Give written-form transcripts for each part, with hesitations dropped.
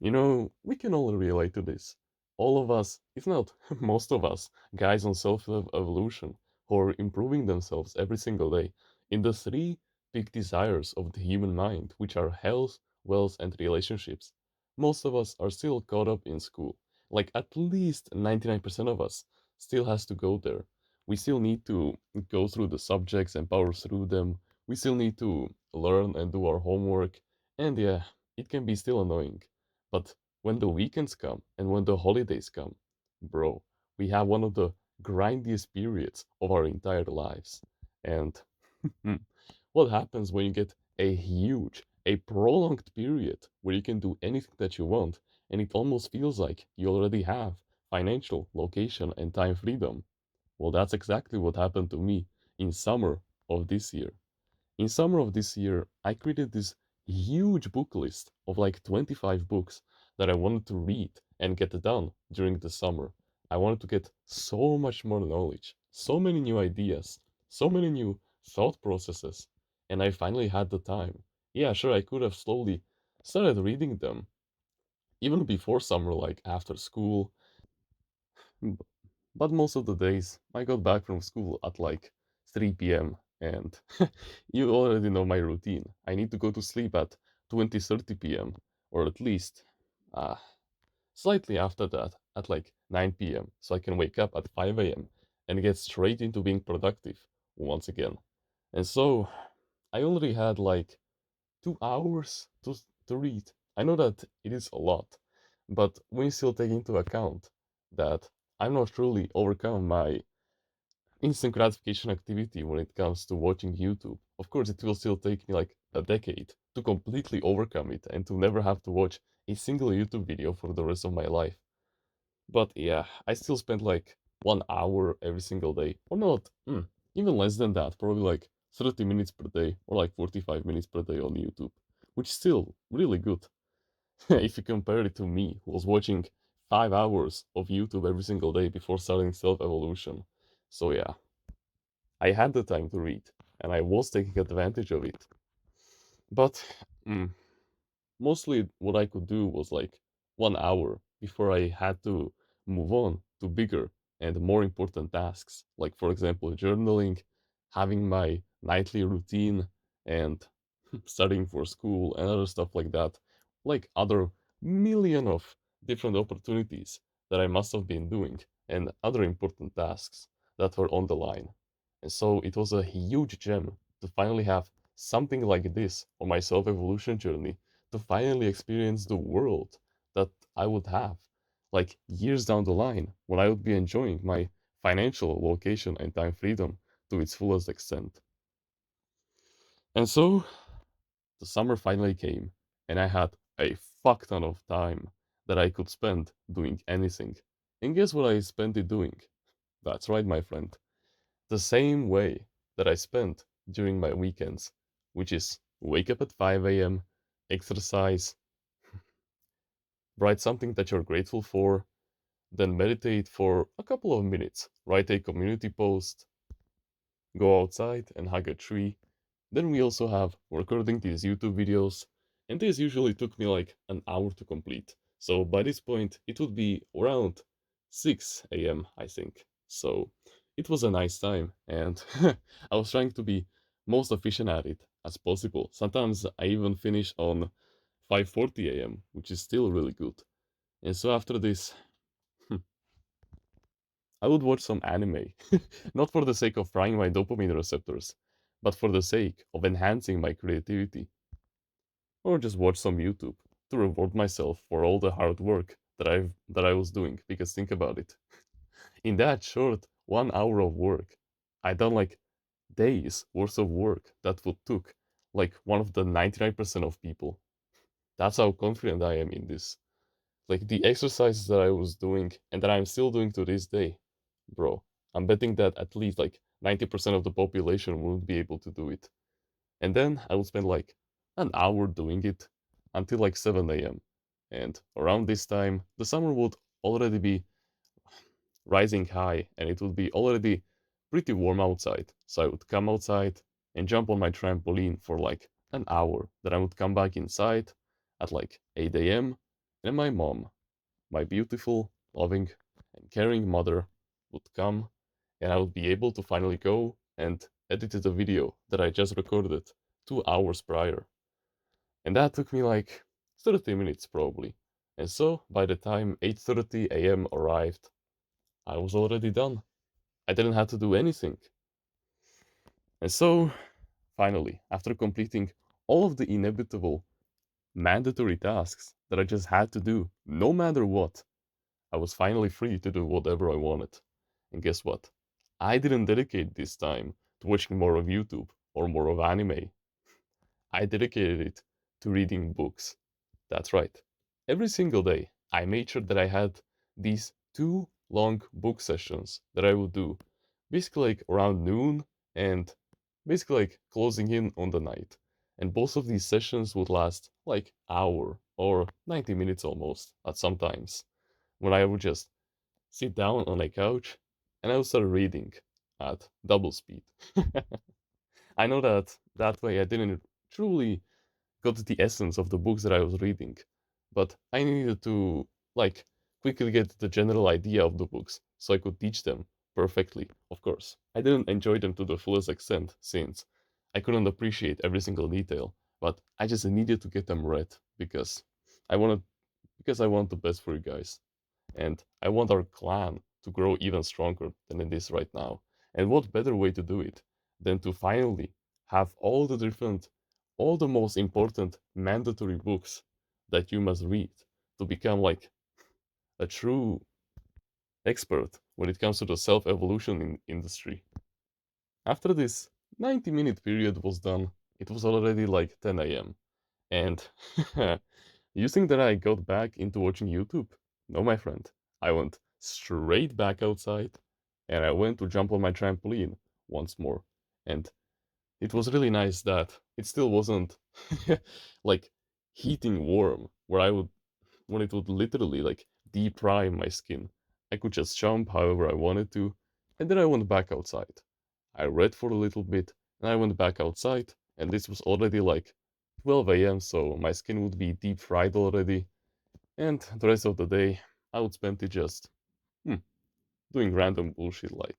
We can all relate to this. All of us, if not most of us, guys on self-evolution who are improving themselves every single day in the three big desires of the human mind, which are health, wealth, and relationships. Most of us are still caught up in school. Like at least 99% of us still has to go there. We still need to go through the subjects and power through them. We still need to learn and do our homework. And yeah, it can be still annoying. But when the weekends come and when the holidays come, bro, we have one of the grindiest periods of our entire lives. And what happens when you get a prolonged period where you can do anything that you want, and it almost feels like you already have financial, location, and time freedom? Well, that's exactly what happened to me in summer of this year. In summer of this year, I created this huge book list of like 25 books that I wanted to read and get done during the summer. I wanted to get so much more knowledge, so many new ideas, so many new thought processes, and I finally had the time. Yeah, sure, I could have slowly started reading them even before summer, like after school, B- But most of the days, I got back from school at like 3 p.m. and you already know my routine. I need to go to sleep at 20:30 p.m. or at least uh, slightly after that at like 9 p.m. so I can wake up at 5 a.m. and get straight into being productive once again. And so I already had like 2 hours to read. I know that it is a lot, but when you still take into account that I'm not truly overcome my instant gratification activity when it comes to watching YouTube. Of course, it will still take me like a decade to completely overcome it and to never have to watch a single YouTube video for the rest of my life. But yeah, I still spend like 1 hour every single day, or not, even less than that, probably like 30 minutes per day or like 45 minutes per day on YouTube, which is still really good if you compare it to me, who was watching 5 hours of YouTube every single day before starting self evolution. So yeah, I had the time to read, and I was taking advantage of it. But mm, mostly what I could do was like 1 hour before I had to move on to bigger and more important tasks, like for example, journaling, having my nightly routine, and studying for school and other stuff like that, like other million of different opportunities that I must have been doing and other important tasks that were on the line. And so it was a huge gem to finally have something like this on my self evolution journey, to finally experience the world that I would have, like years down the line, when I would be enjoying my financial, location, and time freedom to its fullest extent. And so the summer finally came, and I had a fuck ton of time that I could spend doing anything. And guess what I spent it doing? That's right, my friend. The same way that I spent during my weekends, which is wake up at 5 a.m., exercise, write something that you're grateful for, then meditate for a couple of minutes, write a community post, go outside and hug a tree. Then we also have recording these YouTube videos, and this usually took me like an hour to complete. So by this point, it would be around 6 a.m., I think. So it was a nice time, and I was trying to be most efficient at it as possible. Sometimes I even finish on 5:40 a.m., which is still really good. And so after this, I would watch some anime, not for the sake of frying my dopamine receptors, but for the sake of enhancing my creativity. Or just watch some YouTube to reward myself for all the hard work that I was doing. Because think about it. In that short 1 hour of work, I done like days worth of work that would took like one of the 99% of people. That's how confident I am in this. Like the exercises that I was doing and that I'm still doing to this day, bro, I'm betting that at least like 90% of the population wouldn't be able to do it. And then I would spend like an hour doing it until like 7 a.m. And around this time, the summer would already be rising high and it would be already pretty warm outside. So I would come outside and jump on my trampoline for like an hour. Then I would come back inside at like 8 a.m. And my mom, my beautiful, loving, and caring mother, would come, and I would be able to finally go and edit the video that I just recorded 2 hours prior. And that took me like 30 minutes probably. And so by the time 8:30 a.m. arrived, I was already done. I didn't have to do anything. And so finally, after completing all of the inevitable mandatory tasks that I just had to do no matter what, I was finally free to do whatever I wanted. And guess what? I didn't dedicate this time to watching more of YouTube or more of anime. I dedicated it to reading books. That's right. Every single day, I made sure that I had these 2 long book sessions that I would do, basically like around noon and basically like closing in on the night. And both of these sessions would last like hour or 90 minutes almost at some times, when I would just sit down on a couch and I would start reading at double speed. I know that that way I didn't truly got the essence of the books that I was reading, but I needed to like quickly get the general idea of the books so I could teach them perfectly. Of course, I didn't enjoy them to the fullest extent since I couldn't appreciate every single detail, but I just needed to get them read I wanted because I want the best for you guys. And I want our clan to grow even stronger than it is right now. And what better way to do it than to finally have all the most important mandatory books that you must read to become like a true expert when it comes to the self evolution industry. After this 90-minute period was done, it was already like 10 a.m. And you think that I got back into watching YouTube? No, my friend. I went straight back outside and I went to jump on my trampoline once more. And it was really nice that it still wasn't like heating warm, when it would literally like deep fry my skin. I could just jump however I wanted to, and then I went back outside. I read for a little bit, and I went back outside, and this was already like 12 a.m., so my skin would be deep fried already, and the rest of the day I would spend it just doing random bullshit like.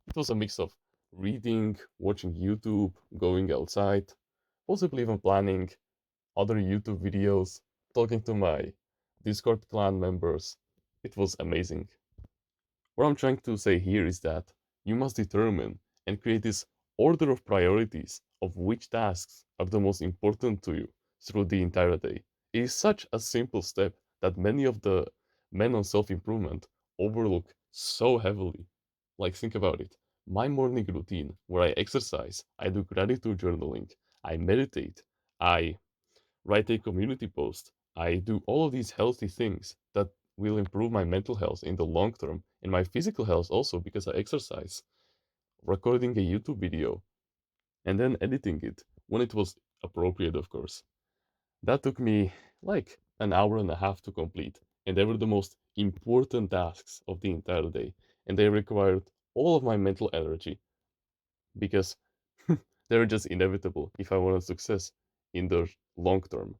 It was a mix of reading, watching YouTube, going outside, possibly even planning other YouTube videos, talking to my Discord clan members. It was amazing. What I'm trying to say here is that you must determine and create this order of priorities of which tasks are the most important to you through the entire day. It is such a simple step that many of the men on self improvement overlook so heavily. Like, think about it. My morning routine, where I exercise, I do gratitude journaling, I meditate, I write a community post. I do all of these healthy things that will improve my mental health in the long term and my physical health also because I exercise, recording a YouTube video, and then editing it when it was appropriate, of course. That took me like an hour and a half to complete, and they were the most important tasks of the entire day, and they required all of my mental energy because they're just inevitable if I wanted success in the long term.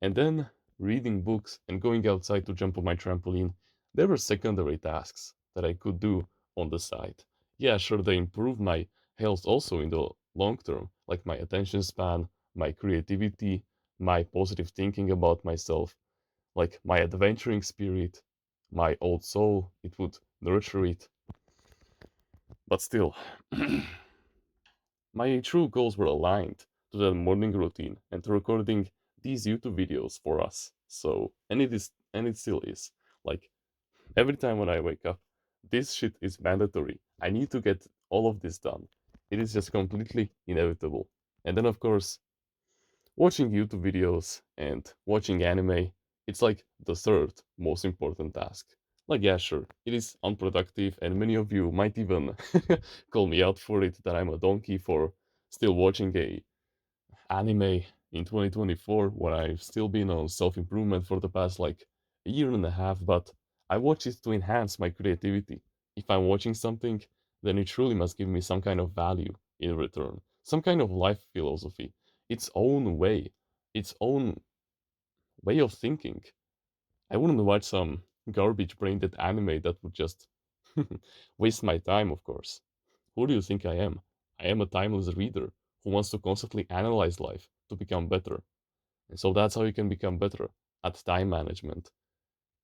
And then reading books and going outside to jump on my trampoline, they were secondary tasks that I could do on the side. Yeah, sure, they improved my health also in the long term, like my attention span, my creativity, my positive thinking about myself, like my adventuring spirit, my old soul, it would nurture it. But still, my true goals were aligned to the morning routine and to recording these YouTube videos for us. So, and it still is. Like every time when I wake up, this shit is mandatory. I need to get all of this done. It is just completely inevitable. And then, of course, watching YouTube videos and watching anime, it's like the third most important task. Like, yeah, sure, it is unproductive, and many of you might even call me out for it that I'm a donkey for still watching a anime in 2024 when I've still been on self improvement for the past like a year and a half, but I watch it to enhance my creativity. If I'm watching something, then it truly must give me some kind of value in return, some kind of life philosophy, its own way, its own way of thinking. I wouldn't watch some garbage brained anime that would just waste my time, of course. Who do you think I am? I am a timeless reader who wants to constantly analyze life to become better. And so that's how you can become better at time management,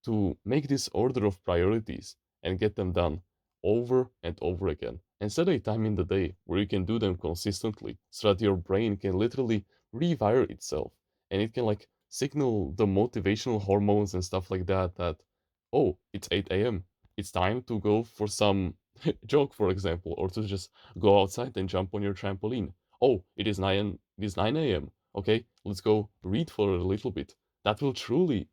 to make this order of priorities and get them done over and over again. And set a time in the day where you can do them consistently so that your brain can literally rewire itself and it can like signal the motivational hormones and stuff like that that, oh, it's 8 a.m. It's time to go for some jog, for example, or to just go outside and jump on your trampoline. Oh, it is 9 a.m. Okay, let's go read for a little bit. That will truly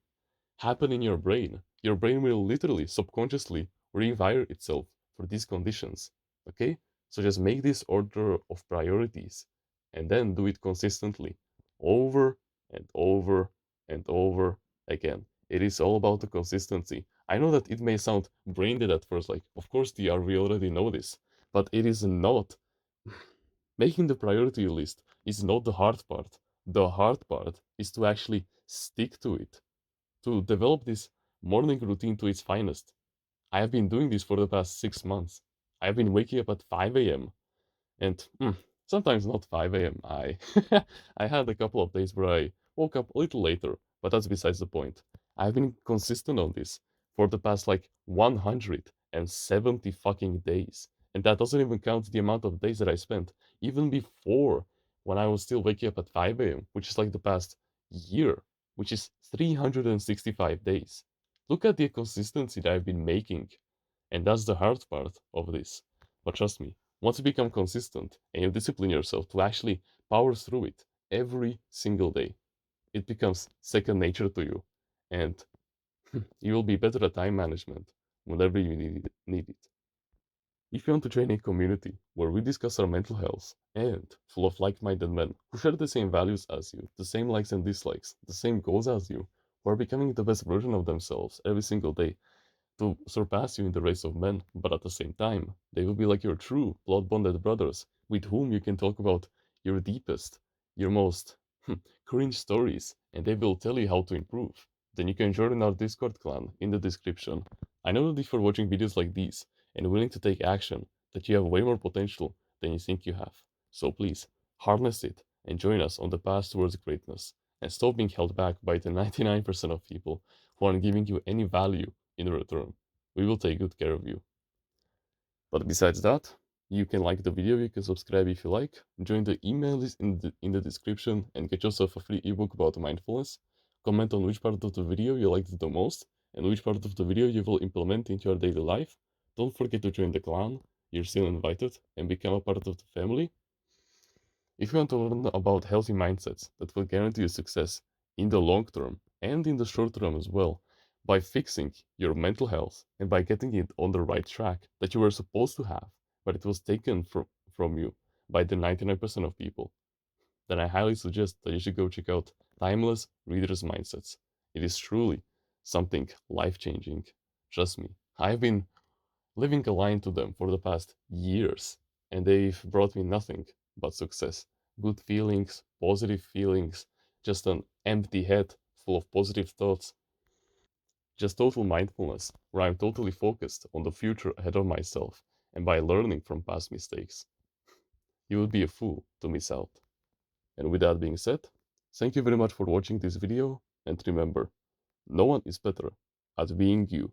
happen in your brain. Your brain will literally, subconsciously rewire itself for these conditions. Okay? So just make this order of priorities and then do it consistently over and over and over again. It is all about the consistency. I know that it may sound brain dead at first, like, of course, DR, we already know this, but it is not. Making the priority list is not the hard part. The hard part is to actually stick to it, to develop this morning routine to its finest. I have been doing this for the past 6 months. I have been waking up at 5 a.m. and sometimes not 5 a.m. I I had a couple of days where I woke up a little later, but that's besides the point. I've been consistent on this for the past like 170 fucking days. And that doesn't even count the amount of days that I spent even before when I was still waking up at 5 a.m., which is like the past year, which is 365 days. Look at the consistency that I've been making. And that's the hard part of this. But trust me, once you become consistent and you discipline yourself to actually power through it every single day, it becomes second nature to you. And you will be better at time management whenever you need it. If you want to join a community where we discuss our mental health and full of like minded men who share the same values as you, the same likes and dislikes, the same goals as you, who are becoming the best version of themselves every single day, to surpass you in the race of men, but at the same time, they will be like your true blood bonded brothers with whom you can talk about your deepest, your most cringe stories, and they will tell you how to improve. Then you can join our Discord clan in the description. I know that if you're watching videos like these and willing to take action, that you have way more potential than you think you have. So please, harness it and join us on the path towards greatness, and stop being held back by the 99% of people who aren't giving you any value in return. We will take good care of you. But besides that, you can like the video, you can subscribe if you like, join the email list in the description and get yourself a free ebook about mindfulness. Comment on which part of the video you liked the most and which part of the video you will implement into your daily life. Don't forget to join the clan, you're still invited, and become a part of the family. If you want to learn about healthy mindsets that will guarantee you success in the long term and in the short term as well, by fixing your mental health and by getting it on the right track that you were supposed to have, but it was taken from you by the 99% of people, then I highly suggest that you should go check out Timeless Readers Mindsets. It is truly something life changing. Trust me, I've been living aligned to them for the past years, and they've brought me nothing but success. Good feelings, positive feelings, just an empty head full of positive thoughts, just total mindfulness, where I'm totally focused on the future ahead of myself and by learning from past mistakes. You would be a fool to miss out. And with that being said, thank you very much for watching this video, and remember, no one is better at being you